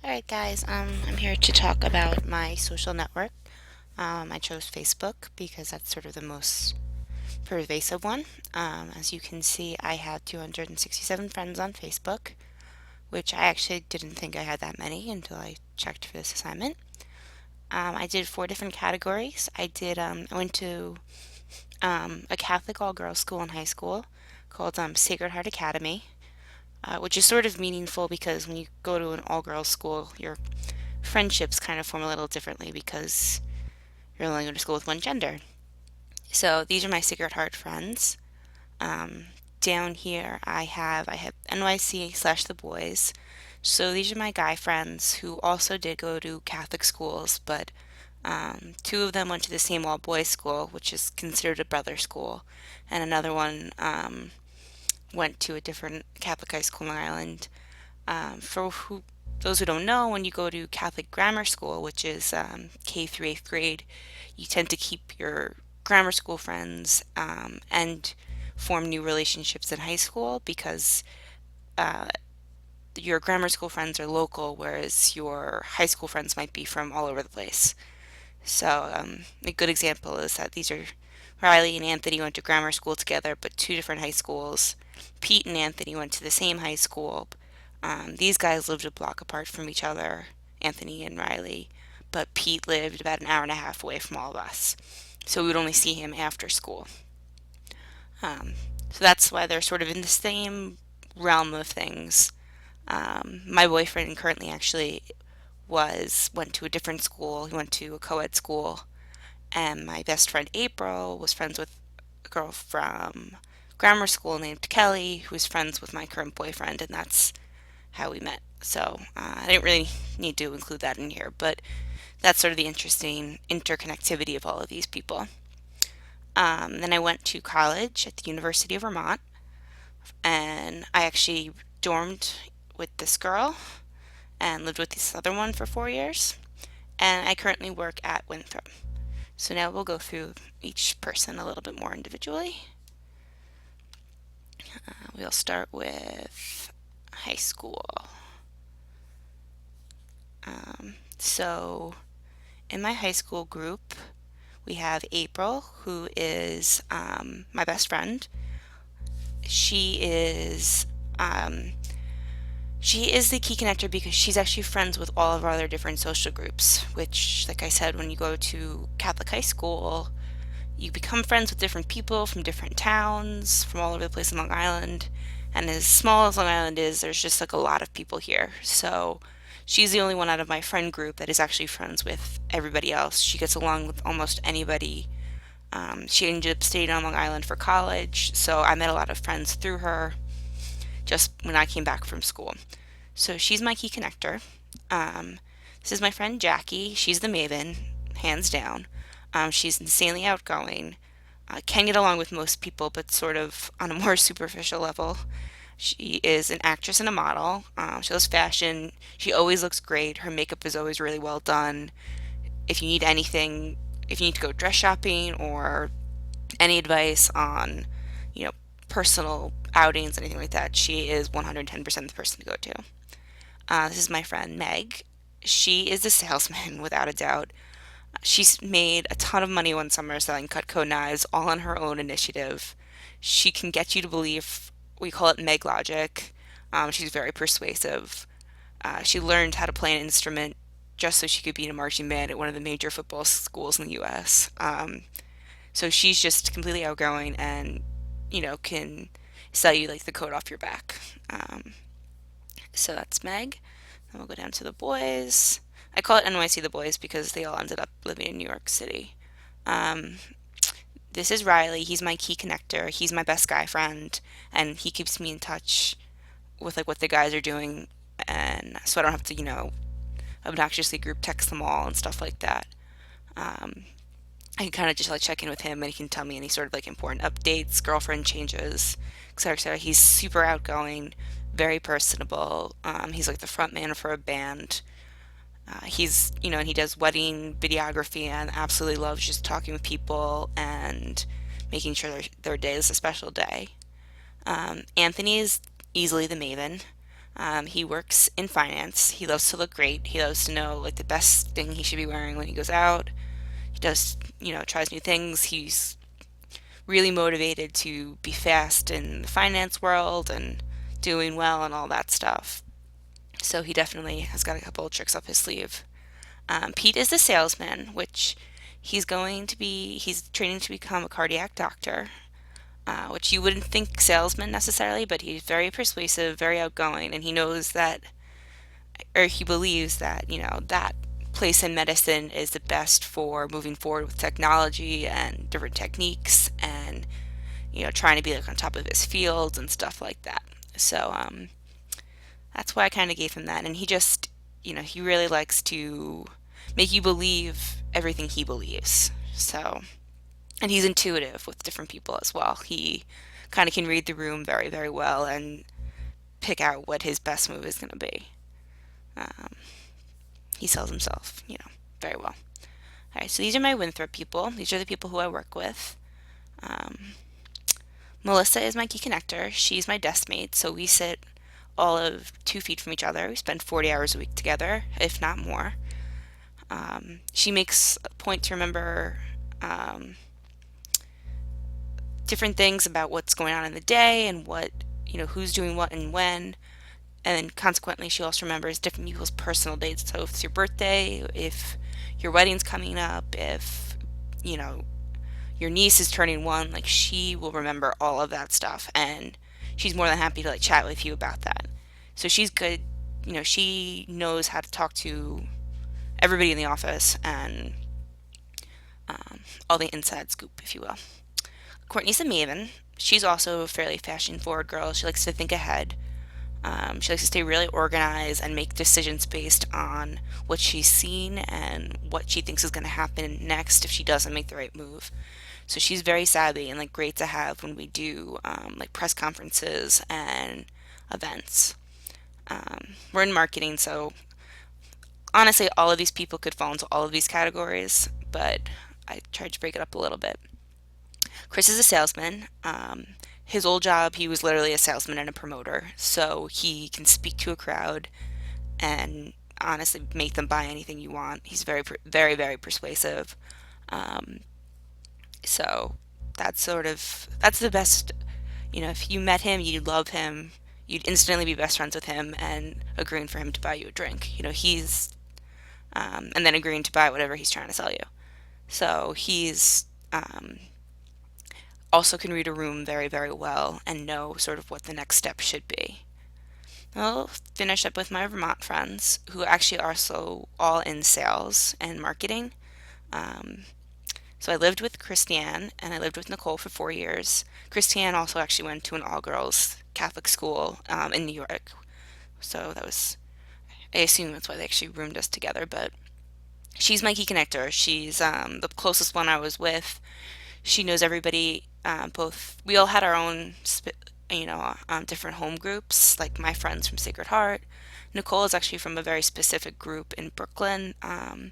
Alright guys, I'm here to talk about my social network. I chose Facebook because that's sort of the most pervasive one. As you can see, I have 267 friends on Facebook, which I actually didn't think I had that many until I checked for this assignment. I did four different categories. I went to a Catholic all-girls school in high school called Sacred Heart Academy, which is sort of meaningful because when you go to an all-girls school, your friendships kind of form a little differently because you're only going to school with one gender. So these are my Sacred Heart friends. Um, Down here, I have NYC slash the boys. So these are my guy friends who also did go to Catholic schools, but two of them went to the same all boys school, which is considered a brother school, and another one went to a different Catholic high school in Long Island. For those who don't know, when you go to Catholic grammar school, which is K through eighth grade, you tend to keep your grammar school friends and form new relationships in high school because uh, your grammar school friends are local, whereas your high school friends might be from all over the place. So, a good example is that these are Riley and Anthony went to grammar school together, but two different high schools. Pete and Anthony went to the same high school. These guys lived a block apart from each other, Anthony and Riley, but Pete lived about an hour and a half away from all of us. So we would only see him after school. Um, so that's why they're sort of in the same realm of things. My boyfriend currently actually went to a different school. He went to a co-ed school, and my best friend April was friends with a girl from grammar school named Kelly, who was friends with my current boyfriend, and that's how we met. So I didn't really need to include that in here, but that's sort of the interesting interconnectivity of all of these people. Then I went to college at the University of Vermont, and I actually dormed with this girl and lived with this other one for 4 years. And I currently work at Winthrop. So now we'll go through each person a little bit more individually. We'll start with high school. So in my high school group, we have April, who is my best friend. She is um, she is the key connector because she's actually friends with all of our other different social groups. Which, like I said, when you go to Catholic high school, you become friends with different people from different towns, from all over the place in Long Island. And as small as Long Island is, there's just like a lot of people here. So she's the only one out of my friend group that is actually friends with everybody else. She gets along with almost anybody. She ended up staying on Long Island for college, so I met a lot of friends through her just when I came back from school. So she's my key connector. Um, this is my friend Jackie. She's the maven, hands down. She's insanely outgoing, can get along with most people, but sort of on a more superficial level. She is an actress and a model. She loves fashion. She always looks great. Her makeup is always really well done. If you need anything, if you need to go dress shopping or any advice on, you know, personal outings, anything like that, she is 110% the person to go to. This is my friend Meg. She is a salesman without a doubt. She's made a ton of money one summer selling Cutco knives all on her own initiative. She can get you to believe, we call it Meg Logic. She's very persuasive. She learned how to play an instrument just so she could be in a marching band at one of the major football schools in the US. So she's just completely outgoing and, can sell you like the coat off your back. So that's Meg. Then we'll go down to the boys. I call it NYC the boys because they all ended up living in New York City. Um, this is Riley. He's my key connector. He's my best guy friend, and he keeps me in touch with like what the guys are doing, and so I don't have to, obnoxiously group text them all and stuff like that. Um, I can kind of just like check in with him, and he can tell me any sort of like important updates, girlfriend changes, etc., etc. He's super outgoing, very personable. He's like the front man for a band. And he does wedding videography and absolutely loves just talking with people and making sure their day is a special day. Anthony is easily the maven. He works in finance. He loves to look great. He loves to know like the best thing he should be wearing when he goes out. He does, tries new things. He's really motivated to be fast in the finance world and doing well and all that stuff. So he definitely has got a couple of tricks up his sleeve. Pete is the salesman, which he's training to become a cardiac doctor, which you wouldn't think salesman necessarily, but he's very persuasive, very outgoing, and he knows that, or he believes that, that place in medicine is the best for moving forward with technology and different techniques and, trying to be like on top of his field and stuff like that. So, that's why I kind of gave him that. And he just, he really likes to make you believe everything he believes. So, and he's intuitive with different people as well. He kind of can read the room very, very well and pick out what his best move is going to be. Um, he sells himself, very well. All right, so these are my Winthrop people. These are the people who I work with. Um, Melissa is my key connector. She's my desk mate, so we sit all of 2 feet from each other. We spend 40 hours a week together, if not more. She makes a point to remember different things about what's going on in the day and who's doing what and when. And then consequently, she also remembers different people's personal dates. So if it's your birthday, if your wedding's coming up, if, you know, your niece is turning one, like she will remember all of that stuff. And she's more than happy to like chat with you about that. So she's good. She knows how to talk to everybody in the office and all the inside scoop, if you will. Courtney's a maven. She's also a fairly fashion forward girl. She likes to think ahead. She likes to stay really organized and make decisions based on what she's seen and what she thinks is going to happen next if she doesn't make the right move. So she's very savvy and like great to have when we do like press conferences and events. We're in marketing, so honestly, all of these people could fall into all of these categories, but I tried to break it up a little bit. Chris is a salesman. His old job, he was literally a salesman and a promoter, so he can speak to a crowd and honestly make them buy anything you want. He's very, very persuasive. Um, so that's the best. If you met him, you'd love him. You'd instantly be best friends with him and agreeing for him to buy you a drink. And then agreeing to buy whatever he's trying to sell you. So he's also can read a room very, very well and know sort of what the next step should be. I'll finish up with my Vermont friends who actually are also all in sales and marketing. Um, so I lived with Christiane and I lived with Nicole for 4 years. Christiane also actually went to an all-girls Catholic school in New York. So I assume that's why they actually roomed us together, but she's my key connector. She's the closest one I was with. She knows everybody. We all had our own, different home groups. Like my friends from Sacred Heart. Nicole is actually from a very specific group in Brooklyn, and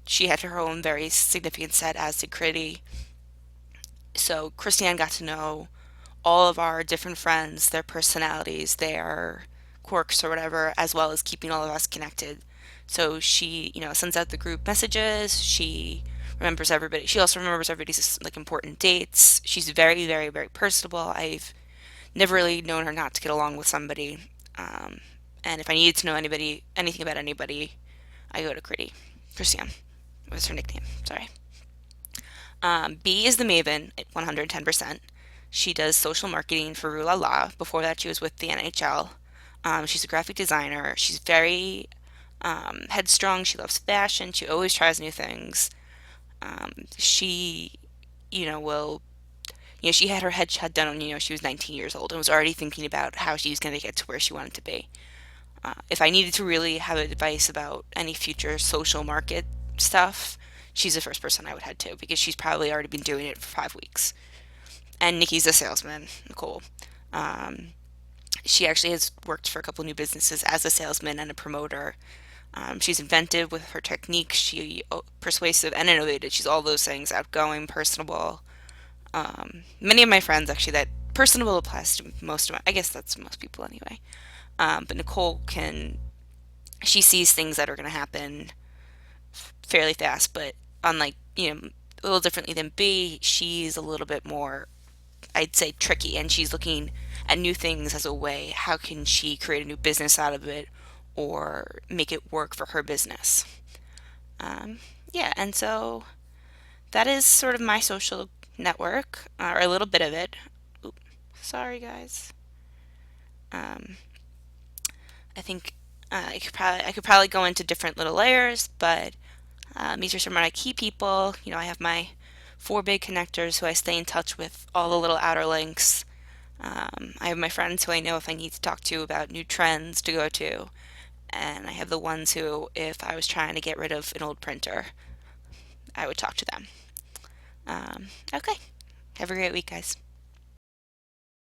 she had her own very significant set, as did Critty. So Christiane got to know all of our different friends, their personalities, their quirks or whatever, as well as keeping all of us connected. So she, sends out the group messages. She remembers everybody. She also remembers everybody's like important dates. She's very, very, very personable. I've never really known her not to get along with somebody. And if I needed to know anything about anybody, I go to Christiane. What's her nickname? Sorry. B is the Maven at 110%. She does social marketing for Rue La La. Before that, she was with the NHL. She's a graphic designer. She's very headstrong. She loves fashion. She always tries new things. She, will, she had her headshot done when, she was 19 years old and was already thinking about how she was going to get to where she wanted to be. If I needed to really have advice about any future social market stuff, she's the first person I would head to because she's probably already been doing it for 5 weeks. And Nikki's a salesman, Nicole. Um, she actually has worked for a couple new businesses as a salesman and a promoter. She's inventive with her techniques. She persuasive and innovative. She's all those things. Outgoing, personable. Many of my friends actually, that personable applies to most of my, I guess that's most people anyway. But Nicole can, she sees things that are going to happen fairly fast, but unlike, a little differently than B, she's a little bit more, I'd say, tricky, and she's looking at new things as a way. How can she create a new business out of it or make it work for her business? Um, yeah, and so that is sort of my social network, or a little bit of it. Oop, sorry, guys. Um, I think I could probably go into different little layers, but these are some of my key people. I have my four big connectors who I stay in touch with, all the little outer links. I have my friends who I know if I need to talk to about new trends to go to, and I have the ones who, if I was trying to get rid of an old printer, I would talk to them. Okay, have a great week, guys.